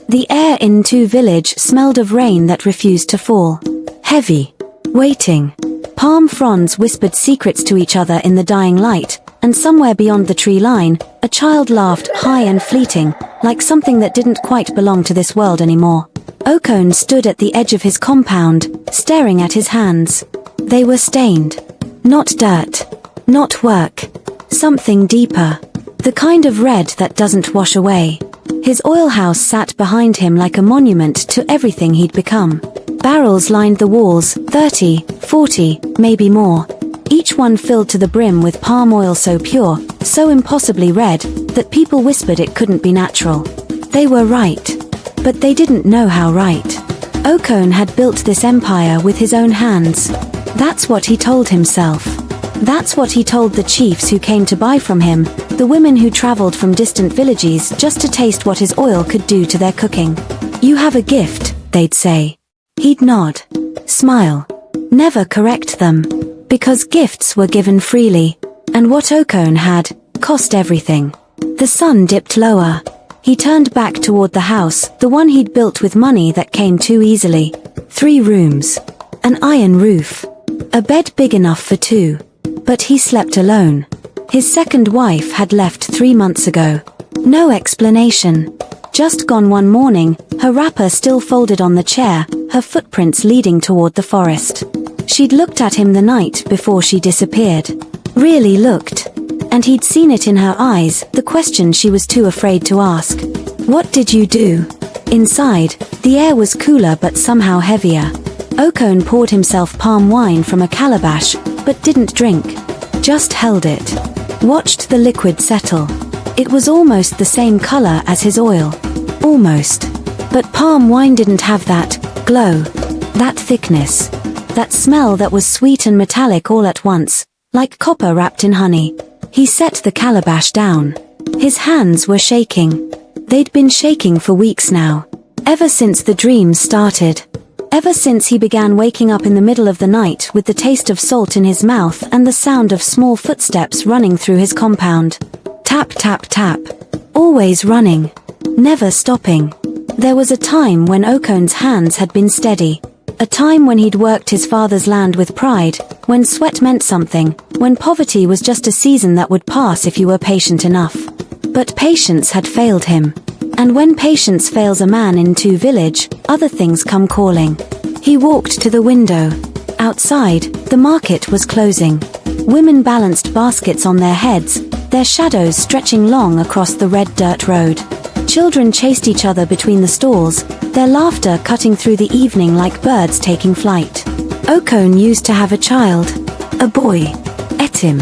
The air in Tu village smelled of rain that refused to fall. Heavy. Waiting. Palm fronds whispered secrets to each other in the dying light, and somewhere beyond the tree line, a child laughed high and fleeting, like something that didn't quite belong to this world anymore. Okon stood at the edge of his compound, staring at his hands. They were stained. Not dirt. Not work. Something deeper. The kind of red that doesn't wash away. His oil house sat behind him like a monument to everything he'd become. Barrels lined the walls, 30, 40, maybe more. Each one filled to the brim with palm oil so pure, so impossibly red, that people whispered it couldn't be natural. They were right. But they didn't know how right. Okon had built this empire with his own hands. That's what he told himself. That's what he told the chiefs who came to buy from him, the women who traveled from distant villages just to taste what his oil could do to their cooking. You have a gift, they'd say. He'd nod. Smile. Never correct them. Because gifts were given freely. And what Okon had, cost everything. The sun dipped lower. He turned back toward the house, the one he'd built with money that came too easily. 3 rooms. An iron roof. A bed big enough for 2. But he slept alone. His second wife had left 3 months ago. No explanation. Just gone one morning, her wrapper still folded on the chair, her footprints leading toward the forest. She'd looked at him the night before she disappeared. Really looked. And he'd seen it in her eyes, the question she was too afraid to ask. What did you do? Inside, the air was cooler but somehow heavier. Okon poured himself palm wine from a calabash, but didn't drink. Just held it. Watched the liquid settle. It was almost the same color as his oil. Almost. But palm wine didn't have that glow. That thickness. That smell that was sweet and metallic all at once, like copper wrapped in honey. He set the calabash down. His hands were shaking. They'd been shaking for weeks now. Ever since the dreams started. Ever since he began waking up in the middle of the night with the taste of salt in his mouth and the sound of small footsteps running through his compound. Tap, tap, tap. Always running. Never stopping. There was a time when Okon's hands had been steady. A time when he'd worked his father's land with pride, when sweat meant something, when poverty was just a season that would pass if you were patient enough. But patience had failed him. And when patience fails a man in Tu village, other things come calling. He walked to the window. Outside, the market was closing. Women balanced baskets on their heads, their shadows stretching long across the red dirt road. Children chased each other between the stalls, their laughter cutting through the evening like birds taking flight. Okon used to have a child. A boy. Etim.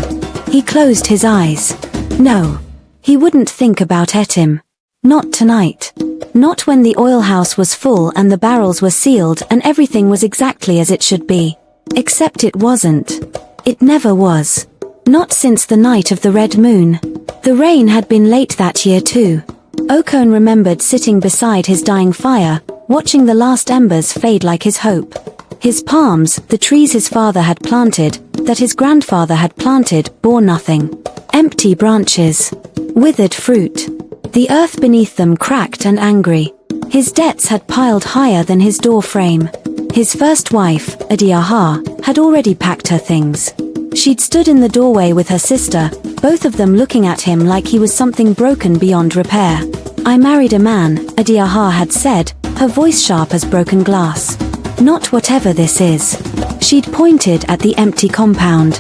He closed his eyes. No. He wouldn't think about Etim. Not tonight. Not when the oil house was full and the barrels were sealed and everything was exactly as it should be. Except it wasn't. It never was. Not since the night of the red moon. The rain had been late that year too. Okon remembered sitting beside his dying fire, watching the last embers fade like his hope. His palms, the trees his father had planted, that his grandfather had planted, bore nothing. Empty branches. Withered fruit. The earth beneath them cracked and angry. His debts had piled higher than his door frame. His first wife, Adiaha, had already packed her things. She'd stood in the doorway with her sister, both of them looking at him like he was something broken beyond repair. I married a man, Adiaha had said, her voice sharp as broken glass. Not whatever this is. She'd pointed at the empty compound.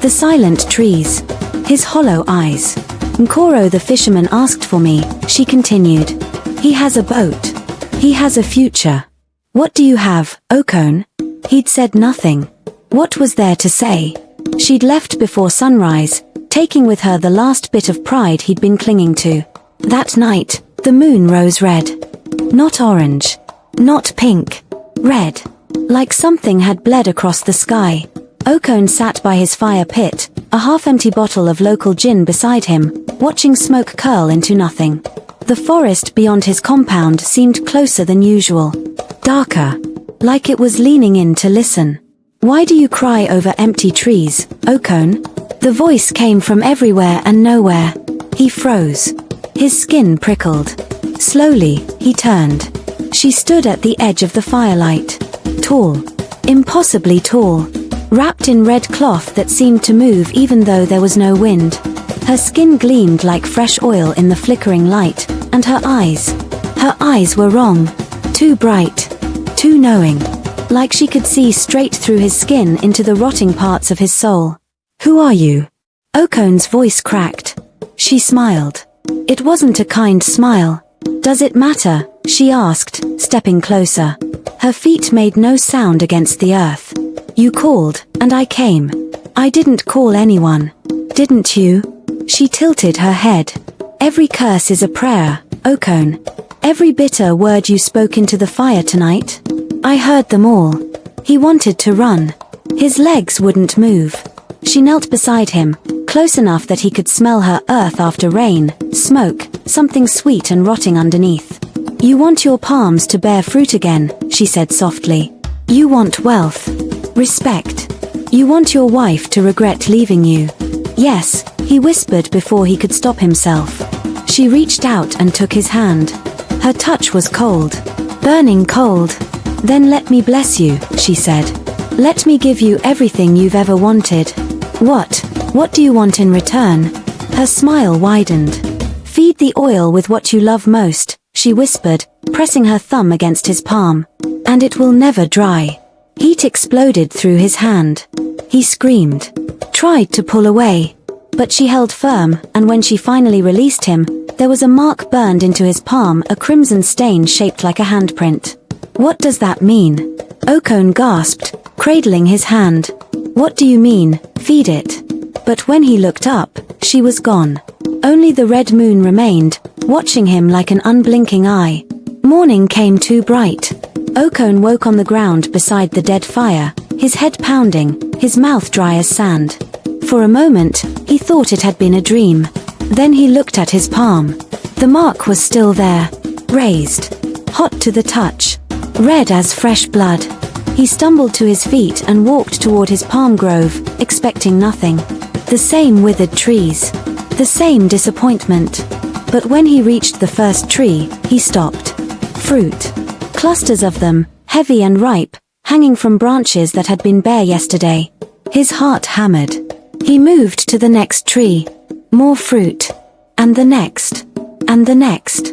The silent trees. His hollow eyes. Nkoro the fisherman asked for me, she continued. He has a boat. He has a future. What do you have, Okon? He'd said nothing. What was there to say? She'd left before sunrise, taking with her the last bit of pride he'd been clinging to. That night, the moon rose red. Not orange. Not pink. Red. Like something had bled across the sky. Okon sat by his fire pit, a half-empty bottle of local gin beside him, watching smoke curl into nothing. The forest beyond his compound seemed closer than usual. Darker. Like it was leaning in to listen. Why do you cry over empty trees, Okon? The voice came from everywhere and nowhere. He froze. His skin prickled. Slowly, he turned. She stood at the edge of the firelight. Tall. Impossibly tall. Wrapped in red cloth that seemed to move even though there was no wind. Her skin gleamed like fresh oil in the flickering light, and her eyes were wrong. Too bright. Too knowing. Like she could see straight through his skin into the rotting parts of his soul. Who are you? Okon's voice cracked. She smiled. It wasn't a kind smile. Does it matter? She asked, stepping closer. Her feet made no sound against the earth. You called, and I came. I didn't call anyone. Didn't you? She tilted her head. Every curse is a prayer, Okon. Every bitter word you spoke into the fire tonight. I heard them all. He wanted to run. His legs wouldn't move. She knelt beside him, close enough that he could smell her earth after rain, smoke, something sweet and rotting underneath. You want your palms to bear fruit again, she said softly. You want wealth. Respect. You want your wife to regret leaving you. Yes, he whispered before he could stop himself. She reached out and took his hand. Her touch was cold. Burning cold. Then let me bless you, she said. Let me give you everything you've ever wanted. What do you want in return? Her smile widened. Feed the oil with what you love most, she whispered, pressing her thumb against his palm. And it will never dry. Heat exploded through his hand. He screamed. Tried to pull away. But she held firm, and when she finally released him, there was a mark burned into his palm, a crimson stain shaped like a handprint. What does that mean? Okon gasped, cradling his hand. What do you mean, feed it? But when he looked up, she was gone. Only the red moon remained, watching him like an unblinking eye. Morning came too bright. Okon woke on the ground beside the dead fire, his head pounding, his mouth dry as sand. For a moment, he thought it had been a dream. Then he looked at his palm. The mark was still there, raised, hot to the touch, red as fresh blood. He stumbled to his feet and walked toward his palm grove, expecting nothing. The same withered trees. The same disappointment. But when he reached the first tree, he stopped. Fruit. Clusters of them, heavy and ripe, hanging from branches that had been bare yesterday. His heart hammered. He moved to the next tree. More fruit. And the next. And the next.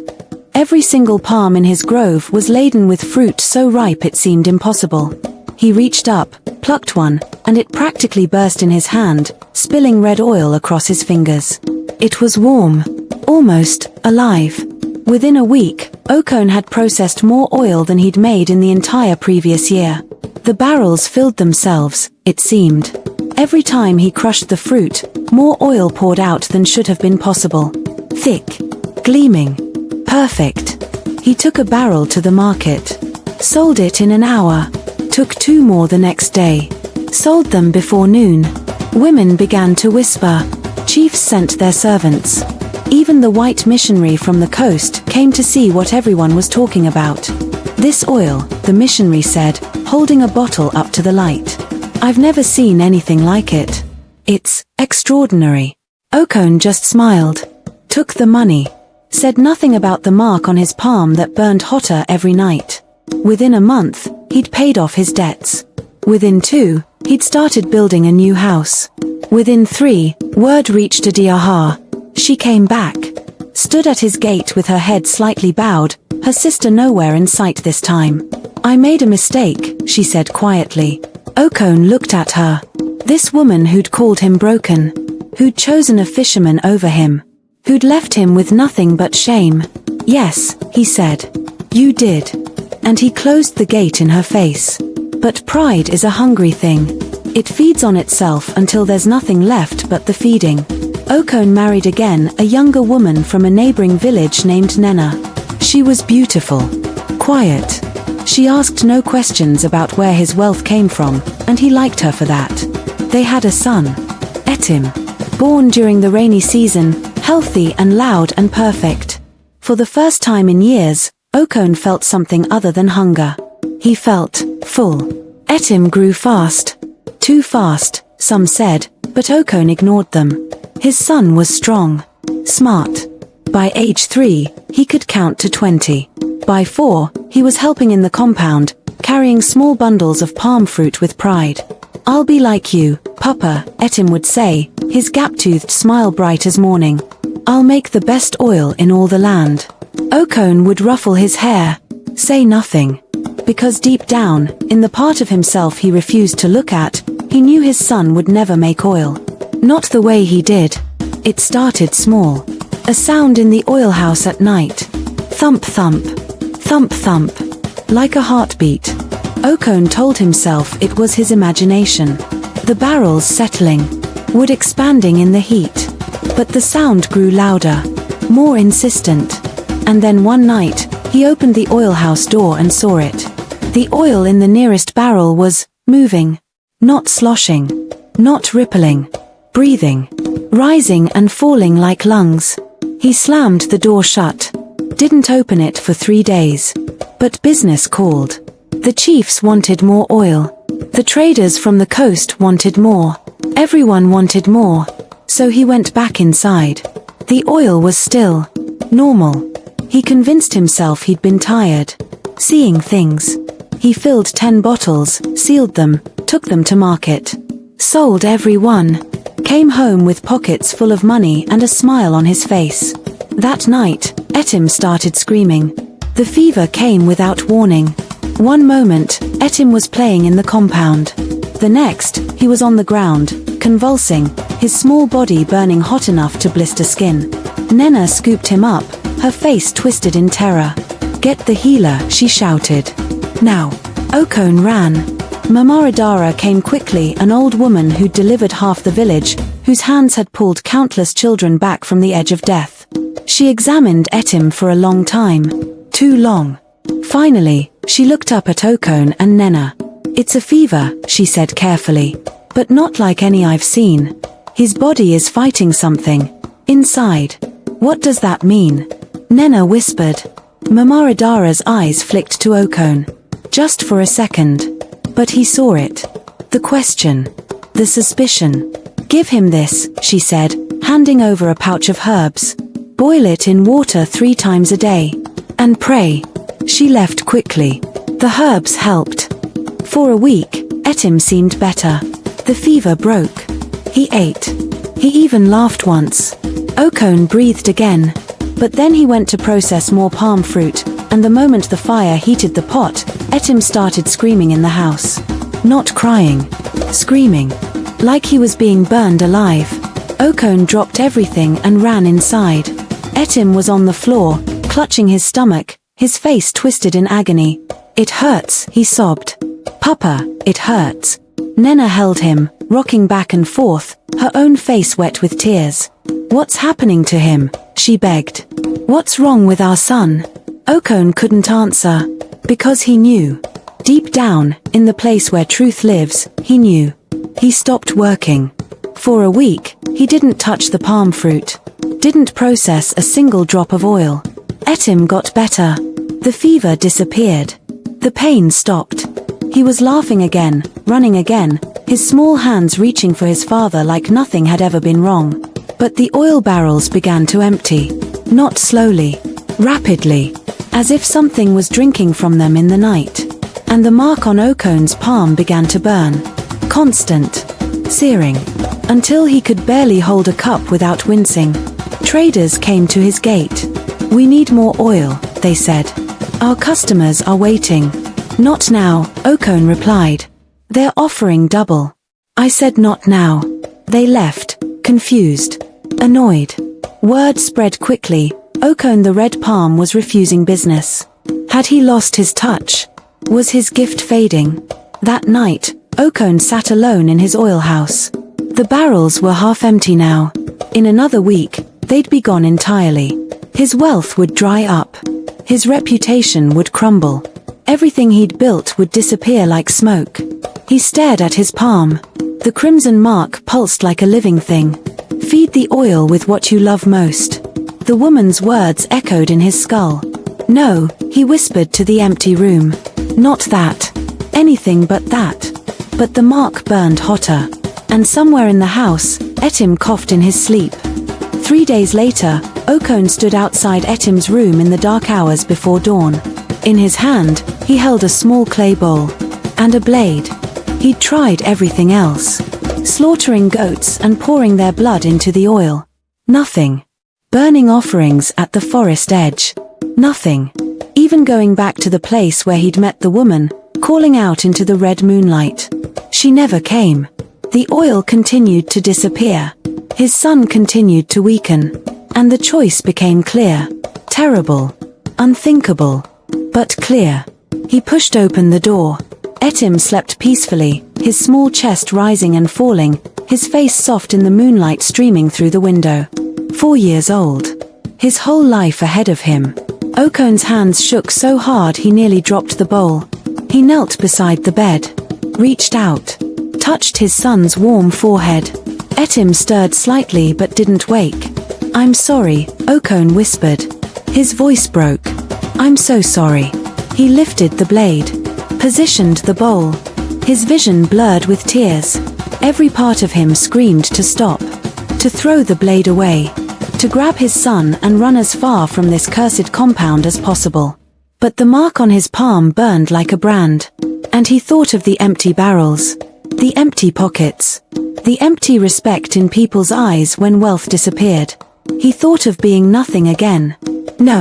Every single palm in his grove was laden with fruit so ripe it seemed impossible. He reached up, plucked one, and it practically burst in his hand, spilling red oil across his fingers. It was warm. Almost alive. Within a week, Okon had processed more oil than he'd made in the entire previous year. The barrels filled themselves, it seemed. Every time he crushed the fruit, more oil poured out than should have been possible. Thick. Gleaming. Perfect. He took a barrel to the market. Sold it in an hour. Took 2 more the next day. Sold them before noon. Women began to whisper. Chiefs sent their servants. Even the white missionary from the coast came to see what everyone was talking about. This oil, the missionary said, holding a bottle up to the light. I've never seen anything like it. It's extraordinary. Okon just smiled. Took the money. Said nothing about the mark on his palm that burned hotter every night. Within a month, he'd paid off his debts. Within 2, he'd started building a new house. Within 3, word reached Adiaha. She came back. Stood at his gate with her head slightly bowed, her sister nowhere in sight this time. I made a mistake, she said quietly. Okon looked at her. This woman who'd called him broken. Who'd chosen a fisherman over him. Who'd left him with nothing but shame. Yes, he said. You did. And he closed the gate in her face. But pride is a hungry thing. It feeds on itself until there's nothing left but the feeding. Okon married again, a younger woman from a neighboring village named Nena. She was beautiful. Quiet. She asked no questions about where his wealth came from, and he liked her for that. They had a son. Etim. Born during the rainy season, healthy and loud and perfect. For the first time in years, Okon felt something other than hunger. He felt full. Etim grew fast. Too fast, some said, but Okon ignored them. His son was strong. Smart. By age 3, he could count to 20. By 4, he was helping in the compound, carrying small bundles of palm fruit with pride. "I'll be like you, Papa," Etim would say, his gap-toothed smile bright as morning. "I'll make the best oil in all the land." Okon would ruffle his hair, say nothing. Because deep down, in the part of himself he refused to look at, he knew his son would never make oil. Not the way he did. It started small. A sound in the oil house at night. Thump thump. Thump thump. Like a heartbeat. Okon told himself it was his imagination. The barrels settling. Wood expanding in the heat. But the sound grew louder. More insistent. And then one night, he opened the oil house door and saw it. The oil in the nearest barrel was moving. Not sloshing. Not rippling. Breathing. Rising and falling like lungs. He slammed the door shut. Didn't open it for 3 days. But business called. The chiefs wanted more oil. The traders from the coast wanted more. Everyone wanted more. So he went back inside. The oil was still normal. He convinced himself he'd been tired. Seeing things. He filled 10 bottles, sealed them, took them to market. Sold every one. Came home with pockets full of money and a smile on his face. That night, Etim started screaming. The fever came without warning. One moment, Etim was playing in the compound. The next, he was on the ground, convulsing, his small body burning hot enough to blister skin. Nena scooped him up, her face twisted in terror. "Get the healer," she shouted. Now. Okon ran. Mamaradara came quickly, an old woman who'd delivered half the village, whose hands had pulled countless children back from the edge of death. She examined Etim for a long time. Too long. Finally, she looked up at Okon and Nena. "It's a fever," she said carefully. "But not like any I've seen. His body is fighting something. Inside." "What does that mean?" Nena whispered. Mamaradara's eyes flicked to Okon. Just for a second. But he saw it. The question. The suspicion. "Give him this," she said, handing over a pouch of herbs. "Boil it in water 3 times a day. And pray." She left quickly. The herbs helped. For a week, Etim seemed better. The fever broke. He ate. He even laughed once. Okon breathed again. But then he went to process more palm fruit, and the moment the fire heated the pot, Etim started screaming in the house. Not crying. Screaming. Like he was being burned alive. Okon dropped everything and ran inside. Etim was on the floor, clutching his stomach, his face twisted in agony. "It hurts," he sobbed. "Papa, it hurts." Nena held him, rocking back and forth, her own face wet with tears. "What's happening to him?" she begged. "What's wrong with our son?" Okon couldn't answer. Because he knew. Deep down, in the place where truth lives, he knew. He stopped working. For a week, he didn't touch the palm fruit. Didn't process a single drop of oil. Etim got better. The fever disappeared. The pain stopped. He was laughing again, running again, his small hands reaching for his father like nothing had ever been wrong. But the oil barrels began to empty. Not slowly. Rapidly. As if something was drinking from them in the night. And the mark on Okon's palm began to burn. Constant. Searing. Until he could barely hold a cup without wincing. Traders came to his gate. "We need more oil," they said. "Our customers are waiting." "Not now," Okon replied. "They're offering double." I said not now. They left, confused. Annoyed. Word spread quickly. Okon the red palm was refusing business. Had he lost his touch? Was his gift fading? That night, Okon sat alone in his oil house. The barrels were half empty now. In another week, they'd be gone entirely. His wealth would dry up. His reputation would crumble. Everything he'd built would disappear like smoke. He stared at his palm. The crimson mark pulsed like a living thing. "Feed the oil with what you love most." The woman's words echoed in his skull. "No," he whispered to the empty room. "Not that. Anything but that." But the mark burned hotter. And somewhere in the house, Etim coughed in his sleep. 3 days later, Okon stood outside Etim's room in the dark hours before dawn. In his hand, he held a small clay bowl. And a blade. He'd tried everything else. Slaughtering goats and pouring their blood into the oil. Nothing. Burning offerings at the forest edge. Nothing. Even going back to the place where he'd met the woman, calling out into the red moonlight. She never came. The oil continued to disappear. His son continued to weaken. And the choice became clear. Terrible. Unthinkable. But clear. He pushed open the door. Etim slept peacefully, his small chest rising and falling, his face soft in the moonlight streaming through the window. 4 years old. His whole life ahead of him. Okon's hands shook so hard he nearly dropped the bowl. He knelt beside the bed. Reached out. Touched his son's warm forehead. Etim stirred slightly but didn't wake. "I'm sorry," Okon whispered. His voice broke. "I'm so sorry." He lifted the blade. Positioned the bowl. His vision blurred with tears. Every part of him screamed to stop. To throw the blade away. To grab his son and run as far from this cursed compound as possible. But the mark on his palm burned like a brand. And he thought of the empty barrels. The empty pockets. The empty respect in people's eyes when wealth disappeared. He thought of being nothing again. No.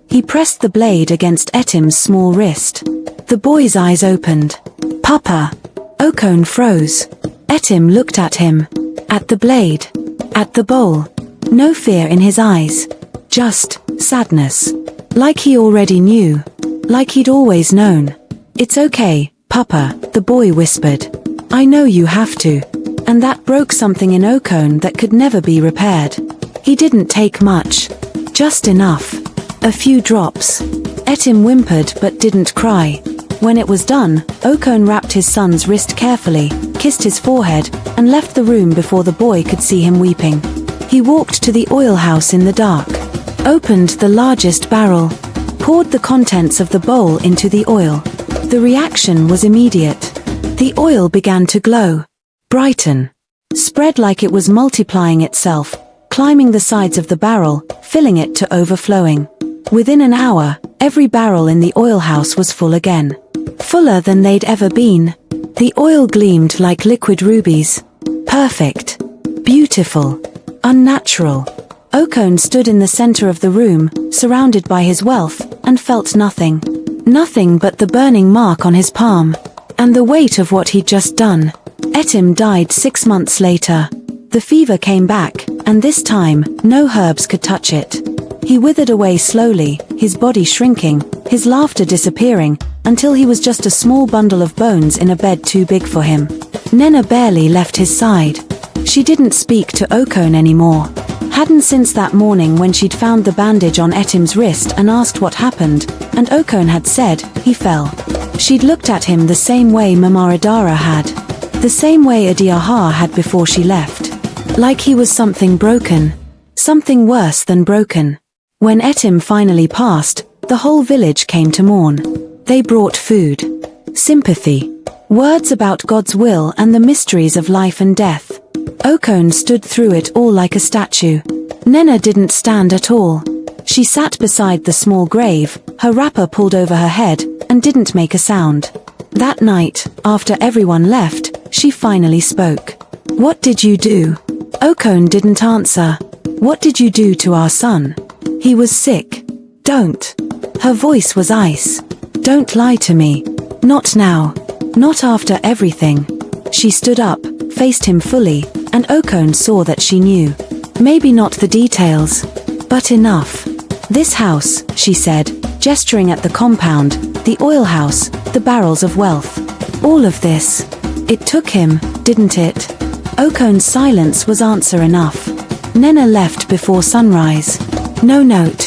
He pressed the blade against Etim's small wrist. The boy's eyes opened. "Papa." Okon froze. Etim looked at him. At the blade. At the bowl. No fear in his eyes. Just sadness. Like he already knew. Like he'd always known. "It's okay, Papa," the boy whispered. "I know you have to." And that broke something in Okon that could never be repaired. He didn't take much. Just enough. A few drops. Etim whimpered but didn't cry. When it was done, Okon wrapped his son's wrist carefully, kissed his forehead, and left the room before the boy could see him weeping. He walked to the oil house in the dark. Opened the largest barrel. Poured the contents of the bowl into the oil. The reaction was immediate. The oil began to glow. Brighten. Spread like it was multiplying itself, climbing the sides of the barrel, filling it to overflowing. Within an hour, every barrel in the oil house was full again. Fuller than they'd ever been. The oil gleamed like liquid rubies. Perfect. Beautiful. Unnatural. Okon stood in the center of the room, surrounded by his wealth, and felt nothing. Nothing but the burning mark on his palm. And the weight of what he'd just done. Etim died 6 months later. The fever came back, and this time, no herbs could touch it. He withered away slowly, his body shrinking, his laughter disappearing, until he was just a small bundle of bones in a bed too big for him. Nena barely left his side. She didn't speak to Okon anymore. Hadn't since that morning when she'd found the bandage on Etim's wrist and asked what happened, and Okon had said, he fell. She'd looked at him the same way Mama Adara had. The same way Adiaha had before she left. Like he was something broken. Something worse than broken. When Etim finally passed, the whole village came to mourn. They brought food. Sympathy. Words about God's will and the mysteries of life and death. Okon stood through it all like a statue. Nena didn't stand at all. She sat beside the small grave, her wrapper pulled over her head, and didn't make a sound. That night, after everyone left, she finally spoke. "What did you do?" Okon didn't answer. "What did you do to our son? He was sick." "Don't." Her voice was ice. "Don't lie to me. Not now. Not after everything." She stood up, faced him fully, and Okon saw that she knew. Maybe not the details, but enough. "This house," she said, gesturing at the compound, the oil house, the barrels of wealth. "All of this. It took him, didn't it?" Okon's silence was answer enough. Nena left before sunrise. No note.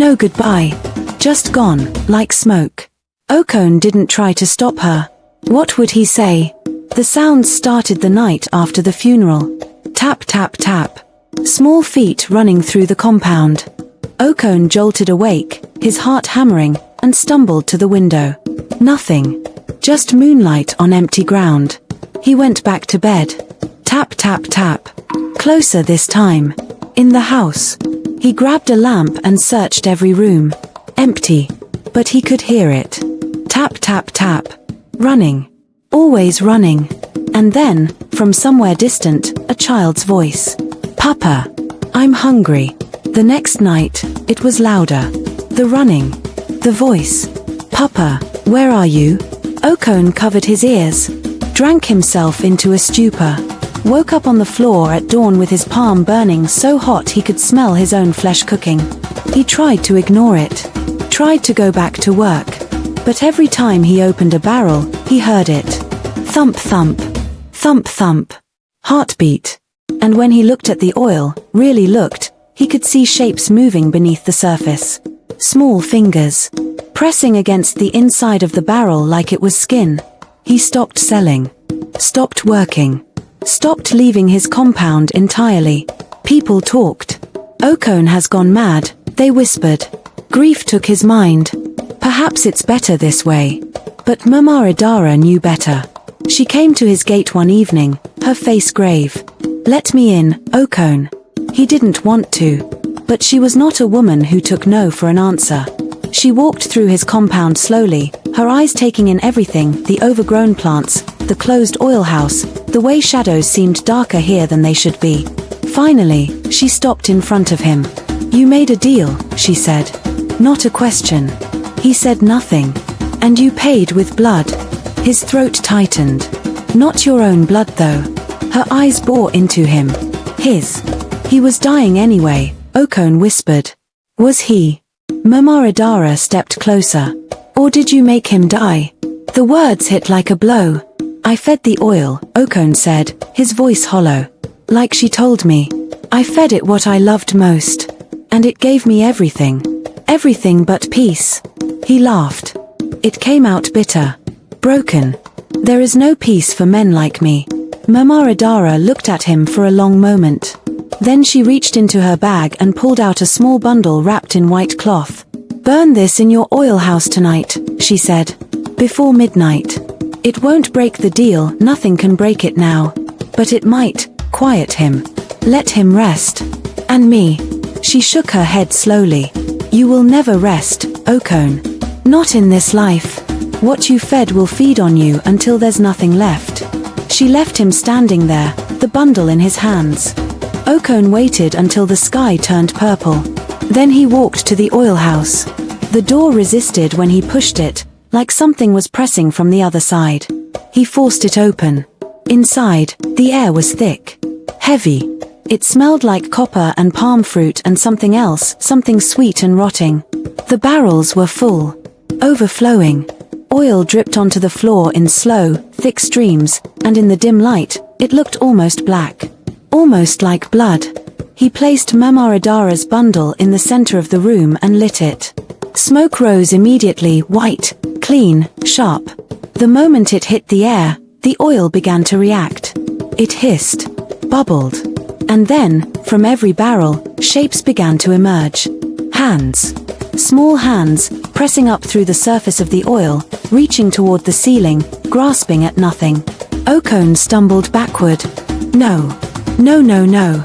No goodbye. Just gone, like smoke. Okon didn't try to stop her. What would he say? The sounds started the night after the funeral. Tap tap tap. Small feet running through the compound. Okon jolted awake, his heart hammering, and stumbled to the window. Nothing. Just moonlight on empty ground. He went back to bed. Tap tap tap. Closer this time. In the house. He grabbed a lamp and searched every room. Empty. But he could hear it. Tap, tap, tap. Running. Always running. And then, from somewhere distant, a child's voice. Papa. I'm hungry. The next night, it was louder. The running. The voice. Papa, where are you? Okon covered his ears. Drank himself into a stupor. Woke up on the floor at dawn with his palm burning so hot he could smell his own flesh cooking. He tried to ignore it. Tried to go back to work. But every time he opened a barrel, he heard it. Thump thump. Thump thump. Heartbeat. And when he looked at the oil, really looked, he could see shapes moving beneath the surface. Small fingers. Pressing against the inside of the barrel like it was skin. He stopped selling. Stopped working. Stopped leaving his compound entirely. People talked. Okon has gone mad, they whispered. Grief took his mind. Perhaps it's better this way. But Mama Idara knew better. She came to his gate one evening, her face grave. Let me in, Okon. He didn't want to. But she was not a woman who took no for an answer. She walked through his compound slowly, her eyes taking in everything, the overgrown plants, the closed oil house, the way shadows seemed darker here than they should be. Finally, she stopped in front of him. You made a deal, she said. Not a question. He said nothing. And you paid with blood. His throat tightened. Not your own blood though. Her eyes bore into him. His. He was dying anyway, Okon whispered. Was he? Mama Idara stepped closer. Or did you make him die? The words hit like a blow. I fed the oil, Okon said, his voice hollow. Like she told me. I fed it what I loved most. And it gave me everything. Everything but peace. He laughed. It came out bitter. Broken. There is no peace for men like me. Mama Idara looked at him for a long moment. Then she reached into her bag and pulled out a small bundle wrapped in white cloth. Burn this in your oil house tonight, she said. Before midnight. It won't break the deal, nothing can break it now. But it might, quiet him. Let him rest. And me. She shook her head slowly. You will never rest, Okon. Not in this life. What you fed will feed on you until there's nothing left. She left him standing there, the bundle in his hands. Okon waited until the sky turned purple. Then he walked to the oil house. The door resisted when he pushed it, like something was pressing from the other side. He forced it open. Inside, the air was thick. Heavy. It smelled like copper and palm fruit and something else, something sweet and rotting. The barrels were full. Overflowing. Oil dripped onto the floor in slow, thick streams, and in the dim light, it looked almost black. Almost like blood. He placed Mama Idara's bundle in the center of the room and lit it. Smoke rose immediately, white, clean, sharp. The moment it hit the air, the oil began to react. It hissed. Bubbled. And then, from every barrel, shapes began to emerge. Hands. Small hands, pressing up through the surface of the oil, reaching toward the ceiling, grasping at nothing. Okon stumbled backward. No. No, no, no.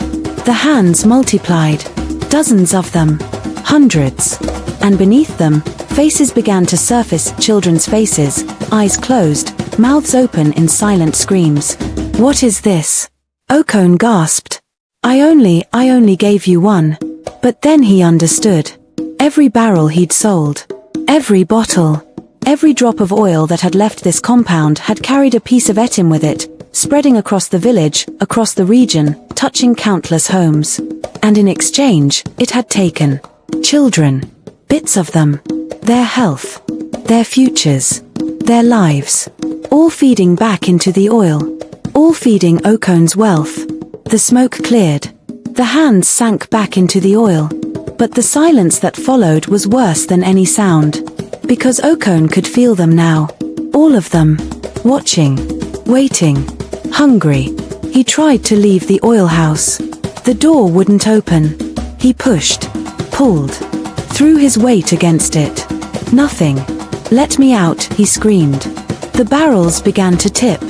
The hands multiplied. Dozens of them. Hundreds. And beneath them, faces began to surface, children's faces, eyes closed, mouths open in silent screams. What is this? Okon gasped. I only gave you one. But then he understood. Every barrel he'd sold. Every bottle. Every drop of oil that had left this compound had carried a piece of etim with it, spreading across the village, across the region, touching countless homes. And in exchange, it had taken children. Bits of them. Their health. Their futures. Their lives. All feeding back into the oil. All feeding Okon's wealth. The smoke cleared. The hands sank back into the oil. But the silence that followed was worse than any sound. Because Okon could feel them now. All of them. Watching. Waiting. Hungry. He tried to leave the oil house. The door wouldn't open. He pushed. Pulled. Threw his weight against it. Nothing. Let me out, he screamed. The barrels began to tip.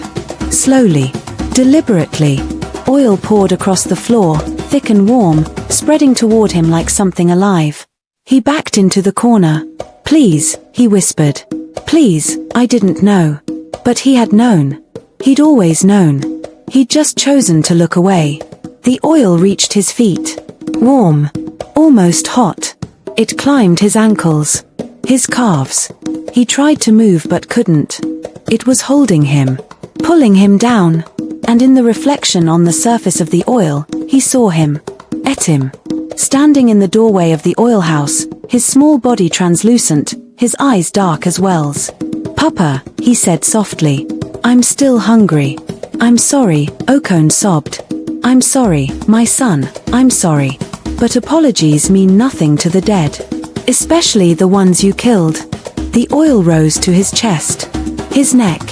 Slowly. Deliberately. Oil poured across the floor, thick and warm, spreading toward him like something alive. He backed into the corner. "Please," he whispered. "Please, I didn't know." But he had known. He'd always known. He'd just chosen to look away. The oil reached his feet. Warm. Almost hot. It climbed his ankles. His calves. He tried to move but couldn't. It was holding him. Pulling him down. And in the reflection on the surface of the oil, he saw him. Etim. Standing in the doorway of the oil house, his small body translucent, his eyes dark as wells. "Papa," he said softly. "I'm still hungry." "I'm sorry," Okon sobbed. "I'm sorry, my son, I'm sorry. But apologies mean nothing to the dead. Especially the ones you killed." The oil rose to his chest. His neck.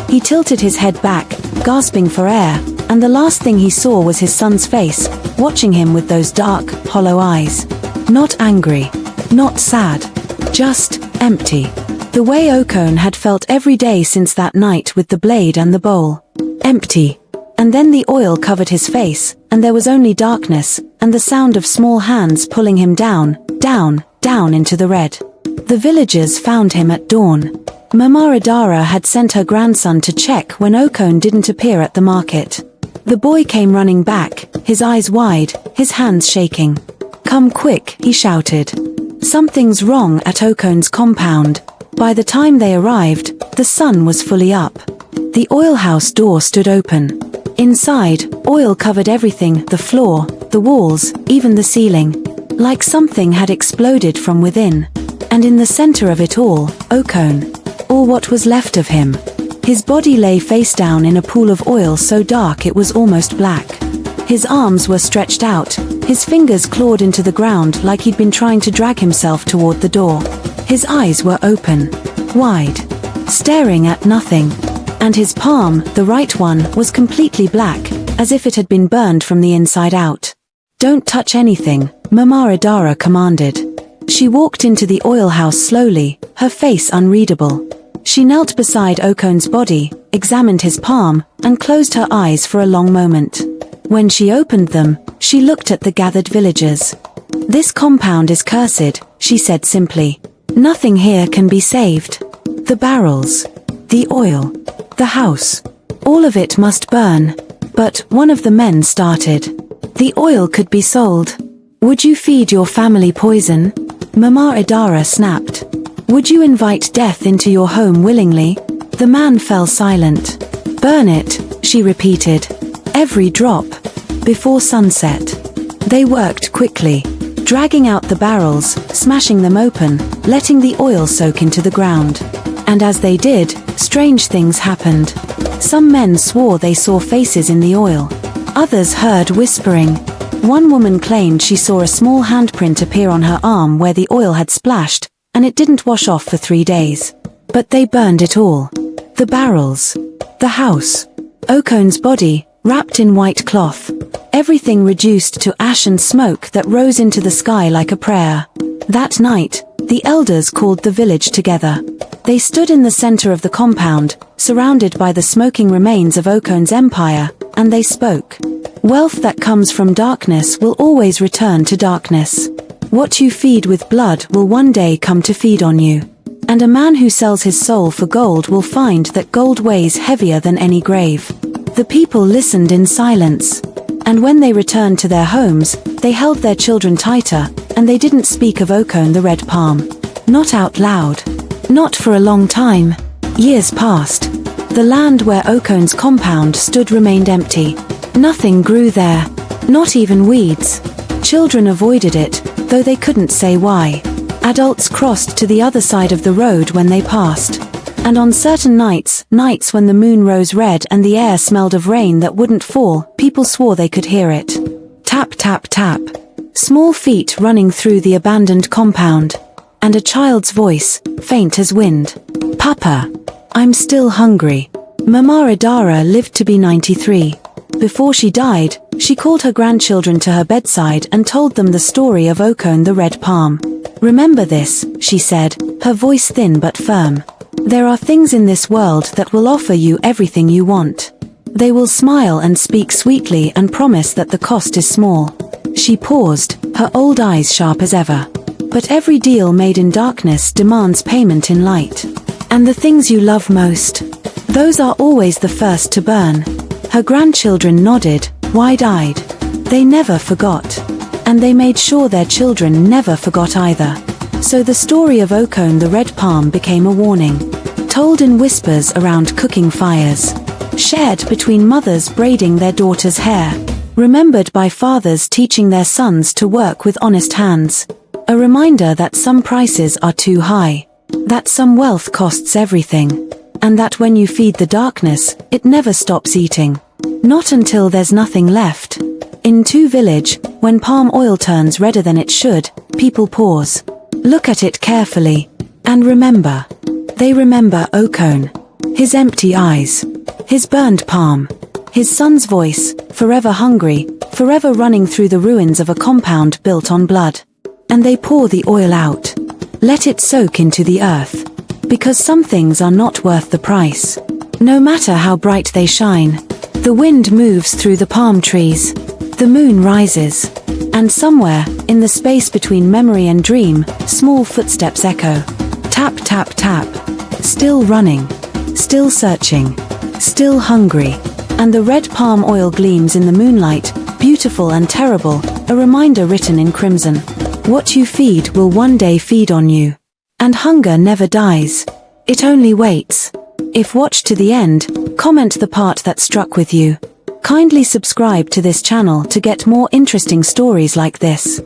He tilted his head back, gasping for air, and the last thing he saw was his son's face, watching him with those dark, hollow eyes. Not angry. Not sad. Just empty. The way Okon had felt every day since that night with the blade and the bowl. Empty. And then the oil covered his face, and there was only darkness, and the sound of small hands pulling him down, down, down into the red. The villagers found him at dawn. Mama Adara had sent her grandson to check when Okon didn't appear at the market. The boy came running back, his eyes wide, his hands shaking. "Come quick," he shouted. Something's wrong at Okon's compound. By the time they arrived, the sun was fully up. The oil house door stood open. Inside, oil covered everything, the floor, the walls, even the ceiling. Like something had exploded from within. And in the center of it all, Okon. Or what was left of him. His body lay face down in a pool of oil so dark it was almost black. His arms were stretched out, his fingers clawed into the ground like he'd been trying to drag himself toward the door. His eyes were open. Wide. Staring at nothing. And his palm, the right one, was completely black, as if it had been burned from the inside out. "Don't touch anything," Mama Adara commanded. She walked into the oil house slowly, her face unreadable. She knelt beside Okon's body, examined his palm, and closed her eyes for a long moment. When she opened them, she looked at the gathered villagers. "This compound is cursed," she said simply. "Nothing here can be saved. The barrels, the oil, the house, all of it must burn." But one of the men started. "The oil could be sold. Would you feed your family poison?" Mama Adara snapped. "Would you invite death into your home willingly?" The man fell silent. "Burn it," she repeated. "Every drop. Before sunset." They worked quickly, dragging out the barrels, smashing them open, letting the oil soak into the ground. And as they did, strange things happened. Some men swore they saw faces in the oil. Others heard whispering. One woman claimed she saw a small handprint appear on her arm where the oil had splashed, and it didn't wash off for 3 days. But they burned it all. The barrels. The house. Okon's body, wrapped in white cloth. Everything reduced to ash and smoke that rose into the sky like a prayer. That night, the elders called the village together. They stood in the center of the compound, surrounded by the smoking remains of Okon's empire, and they spoke. "Wealth that comes from darkness will always return to darkness. What you feed with blood will one day come to feed on you. And a man who sells his soul for gold will find that gold weighs heavier than any grave." The people listened in silence. And when they returned to their homes, they held their children tighter, and they didn't speak of Okon the Red Palm. Not out loud. Not for a long time. Years passed. The land where Okon's compound stood remained empty. Nothing grew there. Not even weeds. Children avoided it, though they couldn't say why. Adults crossed to the other side of the road when they passed. And on certain nights when the moon rose red and the air smelled of rain that wouldn't fall, people swore they could hear it. Tap, tap, tap. Small feet running through the abandoned compound. And a child's voice, faint as wind. "Papa, I'm still hungry." Mama Adara lived to be 93. Before she died, she called her grandchildren to her bedside and told them the story of Okon the Red Palm. "Remember this," she said, her voice thin but firm. "There are things in this world that will offer you everything you want. They will smile and speak sweetly and promise that the cost is small. She paused, her old eyes sharp as ever. But every deal made in darkness demands payment in light. And the things you love most, those are always the first to burn. Her grandchildren nodded, wide-eyed. They never forgot. And they made sure their children never forgot either. So the story of Okon the red palm became a warning. Told in whispers around cooking fires. Shared between mothers braiding their daughters' hair. Remembered by fathers teaching their sons to work with honest hands. A reminder that some prices are too high. That some wealth costs everything. And that when you feed the darkness, it never stops eating. Not until there's nothing left. In Tu village, when palm oil turns redder than it should, people pause. Look at it carefully. And remember. They remember Okon. His empty eyes. His burned palm. His son's voice, forever hungry, forever running through the ruins of a compound built on blood. And they pour the oil out. Let it soak into the earth. Because some things are not worth the price. No matter how bright they shine. The wind moves through the palm trees. The moon rises. And somewhere, in the space between memory and dream, small footsteps echo. Tap, tap, tap. Still running. Still searching. Still hungry. And the red palm oil gleams in the moonlight, beautiful and terrible, a reminder written in crimson. What you feed will one day feed on you. And hunger never dies. It only waits. If watched to the end, comment the part that struck with you. Kindly subscribe to this channel to get more interesting stories like this.